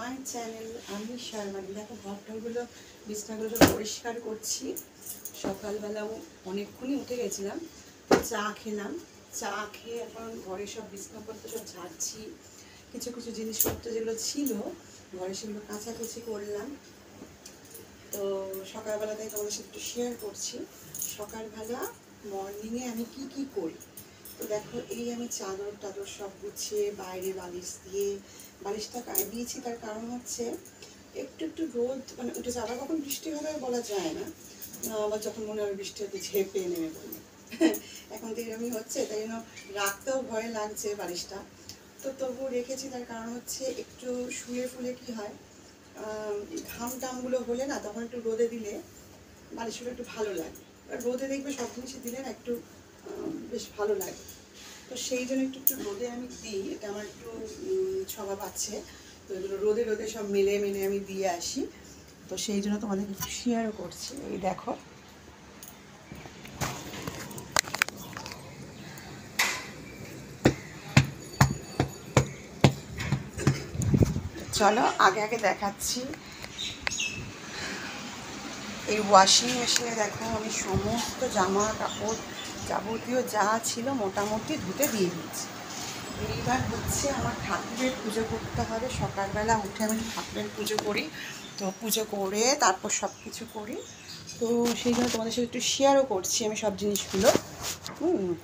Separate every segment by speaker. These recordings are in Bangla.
Speaker 1: My channel. আমি শর্মানি। দেখো ঘরটাগুলো বিছনাগুলো সব পরিষ্কার করছি। সকালবেলাও অনেকক্ষণই উঠে গেছিলাম, চা খেলাম। চা খেয়ে এখন ঘরে সব বিছনাপত্র সব ঝাড়ছি। কিছু কিছু জিনিসপত্র যেগুলো ছিল ঘরে সেগুলো কাচাকুচি করলাম। তো সকালবেলাতেই তোমাদের সাথে একটু শেয়ার করছি সকালবেলা মর্নিংয়ে আমি কি কি করি। তো দেখো এই আমি চাদর টাদর সব গুছিয়ে বাইরে বালিশ দিয়ে, বালিশটা গায়ে দিয়েছি তার কারণ হচ্ছে একটু একটু রোদ মানে উঠেছে, আবার কখন বৃষ্টি হবে বলা যায় না, আবার যখন মনে হয় বৃষ্টি হতে ঝেপে নেমে পড়বে। এখন তো এরকমই হচ্ছে, তাই জন্য রাখতেও ভয় লাগছে বালিশটা। তো তবুও রেখেছি তার কারণ হচ্ছে একটু শুয়ে ফুলে কি হয়, ঘাম টামগুলো হলে না তখন একটু রোদে দিলে বালিশগুলো একটু ভালো লাগে। রোদে দেখবে সব জিনিসই দিলে না একটু বেশ ভালো লাগে। তো সেই জন্য একটু একটু রোদে আমি দিই, এটা আমার একটু স্বভাব আছে। তো এগুলো রোদে রোদে সব মেলে মেলে আমি দিয়ে আসি। তো সেই জন্য তোমাদেরকে একটু শেয়ারও করছি। এই দেখো চলো আগে আগে দেখাচ্ছি। এই ওয়াশিং মেশিনে দেখো আমি সমস্ত জামা কাপড় যাবতীয় যা ছিল মোটামুটি ধুতে দিয়ে দিয়েছি। এইবার হচ্ছে আমার ঠাকুরের পুজো করতে হবে। সকালবেলা উঠে আমি ঠাকুরের পুজো করি, তো পুজো করে তারপর সব কিছু করি। তো সেই জন্য তোমাদের সাথে একটু শেয়ারও করছি আমি সব জিনিসগুলো।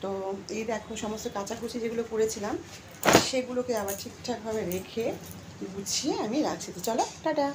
Speaker 1: তো এই দেখো সমস্ত কাচাকুচি যেগুলো করেছিলাম সেগুলোকে আবার ঠিকঠাকভাবে রেখে গুছিয়ে আমি রাখছি। তো চলো টাটা।